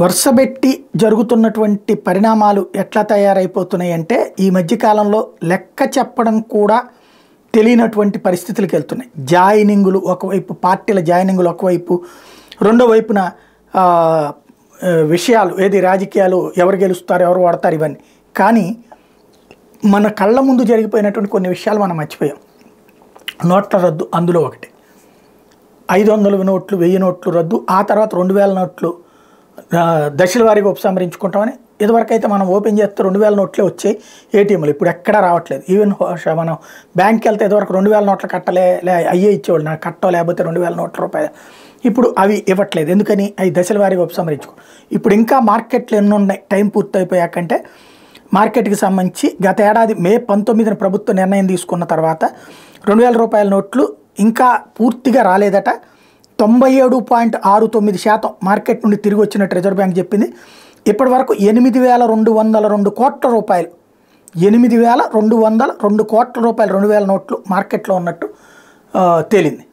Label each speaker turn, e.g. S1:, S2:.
S1: వరుసబెట్టి జరుగుతున్నటువంటి పరిణామాలు ఎట్లా తయారైపోతున్నాయి అంటే ఈ మధ్యకాలంలో లెక్క చెప్పడం కూడా తెలియనటువంటి పరిస్థితులకు వెళ్తున్నాయి. జాయినింగులు ఒకవైపు, పార్టీల జాయినింగులు ఒకవైపు, రెండో వైపున విషయాలు ఏది రాజకీయాలు ఎవరు గెలుస్తారు ఎవరు ఓడతారు ఇవన్నీ. కానీ మన కళ్ళ ముందు జరిగిపోయినటువంటి కొన్ని విషయాలు మనం మర్చిపోయాం. నోట్ల రద్దు అందులో ఒకటి. 500 నోట్లు 1000 నోట్లు రద్దు, ఆ తర్వాత 2000 నోట్లు దశల వారీగా ఉపసంహరించుకుంటామని. ఇదివరకు అయితే మనం ఓపెన్ చేస్తే 2000 నోట్లే వచ్చాయి ఏటీఎంలు, ఇప్పుడు ఎక్కడా రావట్లేదు. ఈవెన్ మనం బ్యాంక్కి వెళ్తే ఇదివరకు 2000 నోట్లు కట్టలే అయ్యే ఇచ్చేవాళ్ళు, నాకు కట్టో లేకపోతే 2000 నోట్ల రూపాయలు. ఇప్పుడు అవి ఇవ్వట్లేదు. ఎందుకని? అవి దశల వారీగా ఉపసంహరించుకో. ఇప్పుడు ఇంకా మార్కెట్లు ఎన్ని ఉన్నాయి టైం పూర్తయిపోయాకంటే మార్కెట్కి సంబంధించి గత ఏడాది మే 19న ప్రభుత్వం నిర్ణయం తీసుకున్న తర్వాత 2000 రూపాయల నోట్లు ఇంకా పూర్తిగా రాలేదట. 97.69% మార్కెట్ నుండి తిరిగి వచ్చినట్టు రిజర్వ్ బ్యాంక్ చెప్పింది. ఇప్పటి వరకు 8,202 కోట్ల రూపాయలు, 8,202 కోట్ల రూపాయలు 2000 నోట్లు మార్కెట్లో ఉన్నట్టు తేలింది.